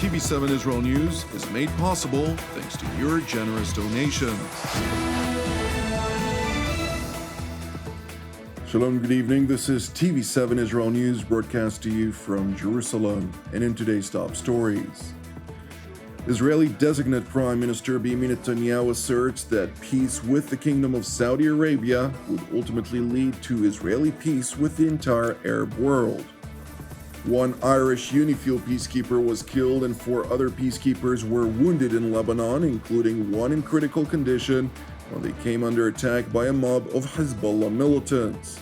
TV7 Israel News is made possible thanks to your generous donations. Shalom, good evening. This is TV7 Israel News broadcast to you from Jerusalem. And in today's top stories, Israeli designate Prime Minister Benjamin Netanyahu asserts that peace with the Kingdom of Saudi Arabia would ultimately lead to Israeli peace with the entire Arab world. One Irish UNIFIL peacekeeper was killed and 4 other peacekeepers were wounded in Lebanon, including one in critical condition when they came under attack by a mob of Hezbollah militants.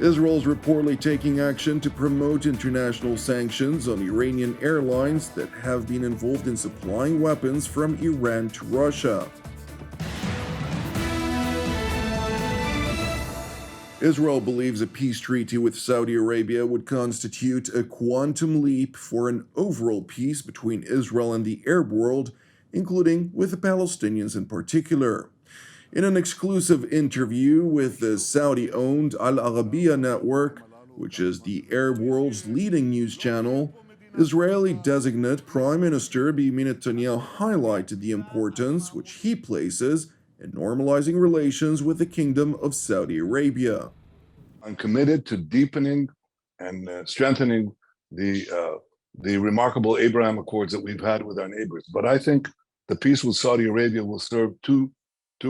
Israel is reportedly taking action to promote international sanctions on Iranian airlines that have been involved in supplying weapons from Iran to Russia. Israel believes a peace treaty with Saudi Arabia would constitute a quantum leap for an overall peace between Israel and the Arab world, including with the Palestinians in particular. In an exclusive interview with the Saudi-owned Al Arabiya network, which is the Arab world's leading news channel, Israeli designate Prime Minister Benjamin Netanyahu highlighted the importance which he places in normalizing relations with the Kingdom of Saudi Arabia. I'm committed to deepening and strengthening the remarkable Abraham Accords that we've had with our neighbors. But I think the peace with Saudi Arabia will serve two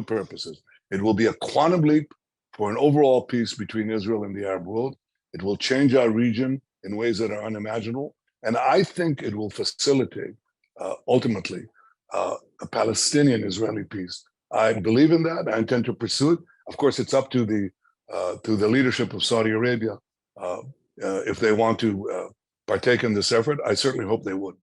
purposes. It will be a quantum leap for an overall peace between Israel and the Arab world. It will change our region in ways that are unimaginable. And I think it will facilitate, ultimately, a Palestinian-Israeli peace. I believe in that. I intend to pursue it. Of course, it's up to the leadership of Saudi Arabia if they want to partake in this effort. I certainly hope they would.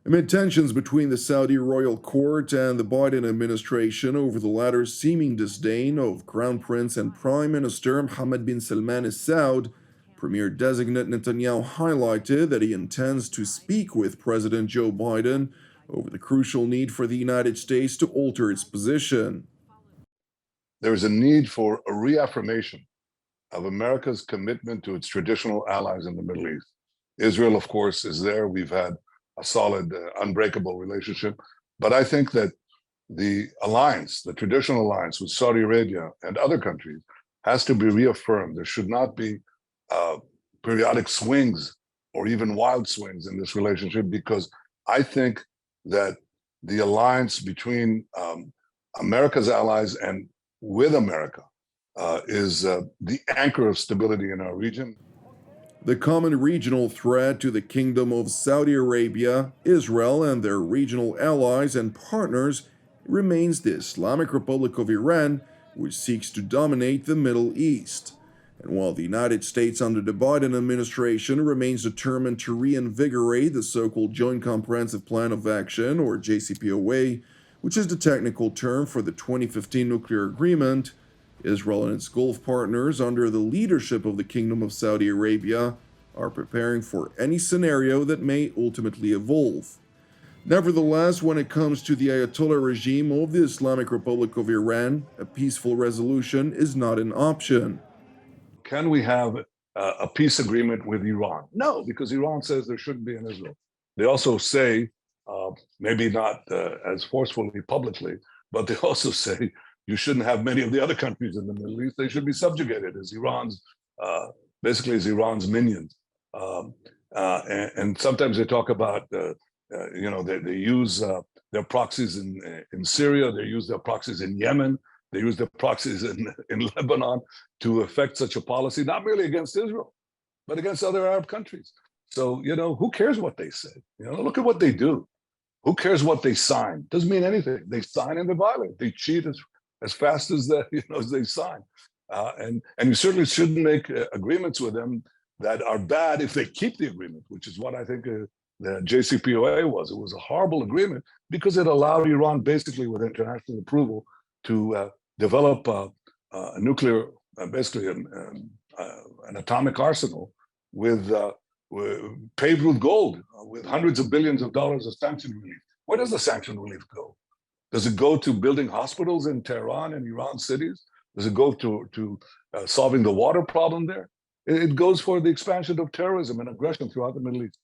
Amid tensions between the Saudi royal court and the Biden administration over the latter's seeming disdain of Crown Prince and Prime Minister Mohammed bin Salman Al Saud, Premier-designate Netanyahu highlighted that he intends to speak with President Joe Biden over the crucial need for the United States to alter its position. There is a need for a reaffirmation of America's commitment to its traditional allies in the Middle East. Israel, of course, is there. We've had a solid, unbreakable relationship. But I think that the alliance, the traditional alliance with Saudi Arabia and other countries, has to be reaffirmed. There should not be periodic swings or even wild swings in this relationship, because I think that the alliance between America's allies and with America is the anchor of stability in our region. The common regional threat to the Kingdom of Saudi Arabia, Israel, and their regional allies and partners remains the Islamic Republic of Iran, which seeks to dominate the Middle East. And while the United States under the Biden administration remains determined to reinvigorate the so-called Joint Comprehensive Plan of Action, or JCPOA, which is the technical term for the 2015 nuclear agreement, Israel and its Gulf partners under the leadership of the Kingdom of Saudi Arabia are preparing for any scenario that may ultimately evolve. Nevertheless, when it comes to the Ayatollah regime of the Islamic Republic of Iran, a peaceful resolution is not an option. Can we have a peace agreement with Iran? No, because Iran says there shouldn't be an Israel. They also say, maybe not as forcefully publicly, but they also say you shouldn't have many of the other countries in the Middle East. They should be subjugated as Iran's, basically as Iran's minions. And sometimes they talk about, they use their proxies in Syria, they use their proxies in Yemen, they use their proxies in Lebanon to effect such a policy, not merely against Israel, but against other Arab countries. So, who cares what they say? Look at what they do. Who cares what they sign? Doesn't mean anything. They sign and they violate. They cheat as fast as they sign. And you certainly shouldn't make agreements with them that are bad if they keep the agreement, which is what I think the JCPOA was. It was a horrible agreement because it allowed Iran, basically with international approval, to develop a nuclear, basically an atomic arsenal paved with gold, with hundreds of billions of dollars of sanction relief. Where does the sanction relief go? Does it go to building hospitals in Tehran and Iran cities? Does it go to solving the water problem there? It goes for the expansion of terrorism and aggression throughout the Middle East.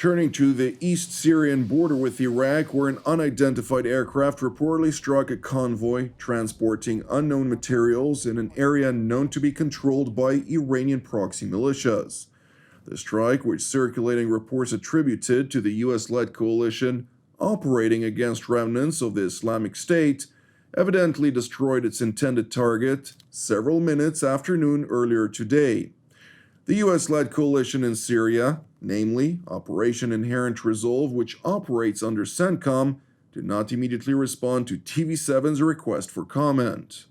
Turning to the East Syrian border with Iraq, where an unidentified aircraft reportedly struck a convoy transporting unknown materials in an area known to be controlled by Iranian proxy militias. The strike, which circulating reports attributed to the US-led coalition operating against remnants of the Islamic State, evidently destroyed its intended target several minutes after noon earlier today. The US-led coalition in Syria, namely Operation Inherent Resolve, which operates under CENTCOM, did not immediately respond to TV7's request for comment.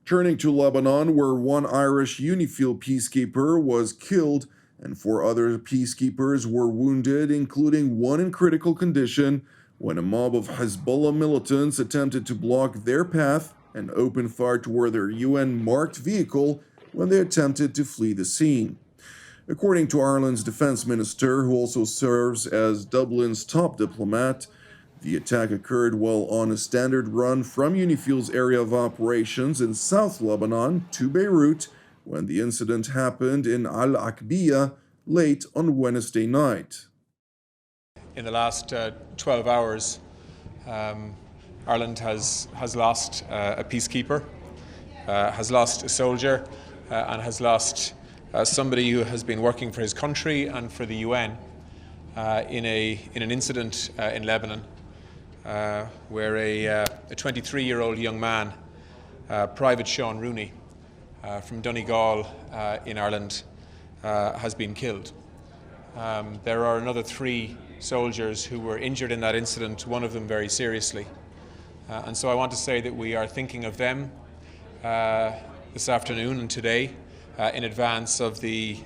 Turning to Lebanon, where one Irish UNIFIL peacekeeper was killed and 4 other peacekeepers were wounded, including one in critical condition, when a mob of Hezbollah militants attempted to block their path and open fire toward their UN-marked vehicle when they attempted to flee the scene. According to Ireland's defense minister, who also serves as Dublin's top diplomat, the attack occurred while on a standard run from UNIFIL's area of operations in South Lebanon to Beirut, when the incident happened in Al-Aqbiyah late on Wednesday night. In the last 12 hours, Ireland has lost a peacekeeper, has lost a soldier, and has lost somebody who has been working for his country and for the UN in an incident in Lebanon, where a 23-year-old young man, Private Sean Rooney, from Donegal in Ireland, has been killed. There are another 3 soldiers who were injured in that incident, one of them very seriously. And so I want to say that we are thinking of them this afternoon and today in advance of the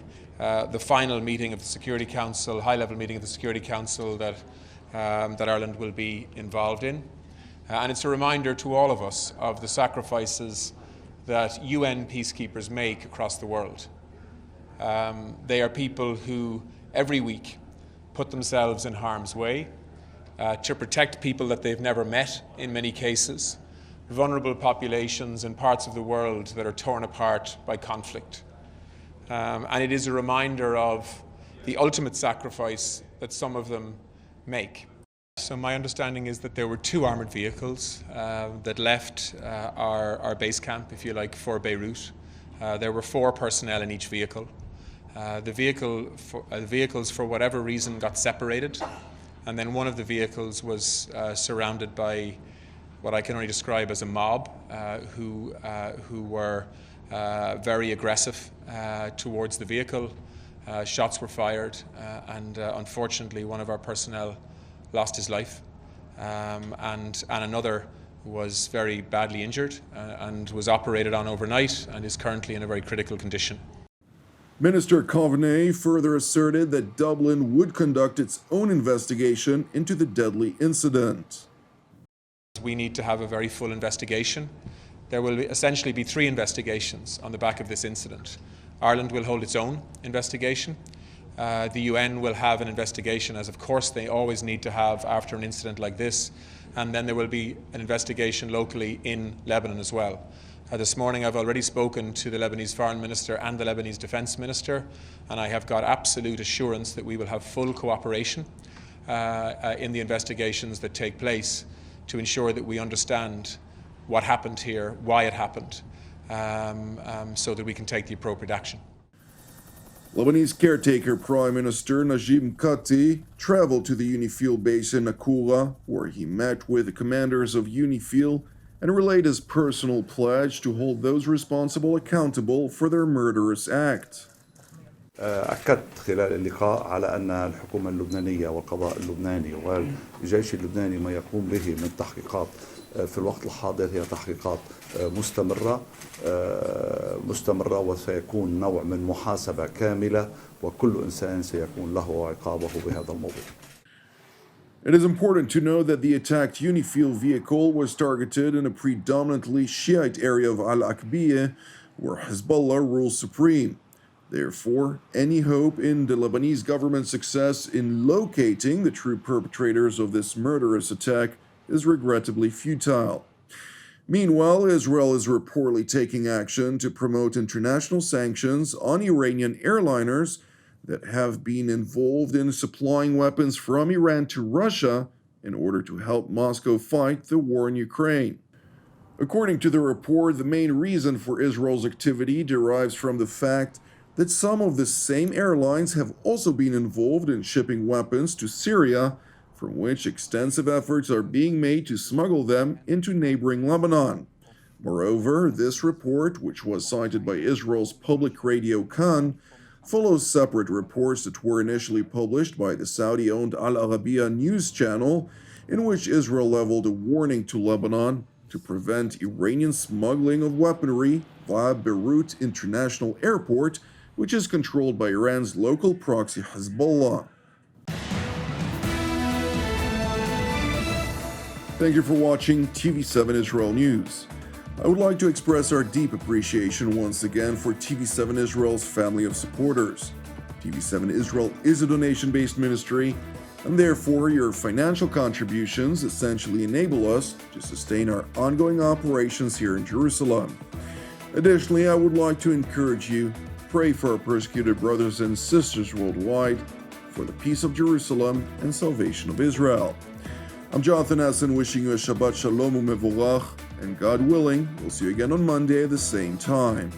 final meeting of the Security Council, high-level meeting of the Security Council that Ireland will be involved in. And it's a reminder to all of us of the sacrifices that UN peacekeepers make across the world. They are people who every week put themselves in harm's way to protect people that they've never met in many cases, vulnerable populations in parts of the world that are torn apart by conflict. And it is a reminder of the ultimate sacrifice that some of them make. So my understanding is that there were 2 armoured vehicles that left our base camp, if you like, for Beirut. There were 4 personnel in each vehicle. The vehicles, for whatever reason, got separated, and then one of the vehicles was surrounded by what I can only describe as a mob who were very aggressive towards the vehicle. Shots were fired, and unfortunately one of our personnel lost his life, and another was very badly injured and was operated on overnight and is currently in a very critical condition. Minister Coveney further asserted that Dublin would conduct its own investigation into the deadly incident. We need to have a very full investigation. There will essentially be 3 investigations on the back of this incident. Ireland will hold its own investigation. The UN will have an investigation, as of course they always need to have after an incident like this, and then there will be an investigation locally in Lebanon as well. This morning I've already spoken to the Lebanese Foreign Minister and the Lebanese Defence Minister, and I have got absolute assurance that we will have full cooperation in the investigations that take place to ensure that we understand what happened here, why it happened, so that we can take the appropriate action. Lebanese caretaker Prime Minister Najib Mikati traveled to the UNIFIL base in Nakura, where he met with the commanders of UNIFIL and relayed his personal pledge to hold those responsible accountable for their murderous act. أكدت خلال اللقاء على أن الحكومة اللبنانية والقضاء اللبناني والجيش اللبناني ما يقوم به من تحقيقات في الوقت الحاضر هي تحقيقات مستمرة وسيكون نوع من محاسبة كاملة وكل إنسان سيكون له عقابه بهذا الموضوع. It is important to know that the attacked UNIFIL vehicle was targeted in a predominantly Shiite area of Al-Aqbiyah, where Hezbollah rules supreme. Therefore, any hope in the Lebanese government's success in locating the true perpetrators of this murderous attack is regrettably futile. Meanwhile, Israel is reportedly taking action to promote international sanctions on Iranian airliners that have been involved in supplying weapons from Iran to Russia in order to help Moscow fight the war in Ukraine. According to the report, the main reason for Israel's activity derives from the fact that some of the same airlines have also been involved in shipping weapons to Syria, from which extensive efforts are being made to smuggle them into neighboring Lebanon. Moreover, this report, which was cited by Israel's public radio Kan, follows separate reports that were initially published by the Saudi-owned Al Arabiya news channel, in which Israel leveled a warning to Lebanon to prevent Iranian smuggling of weaponry via Beirut International Airport, which is controlled by Iran's local proxy Hezbollah. Thank you for watching TV7 Israel News. I would like to express our deep appreciation once again for TV7 Israel's family of supporters. TV7 Israel is a donation-based ministry, and therefore your financial contributions essentially enable us to sustain our ongoing operations here in Jerusalem. Additionally, I would like to encourage you to pray for our persecuted brothers and sisters worldwide, for the peace of Jerusalem and salvation of Israel. I'm Jonathan Essen, wishing you a Shabbat Shalom u'Mevorach, and God willing, we'll see you again on Monday at the same time.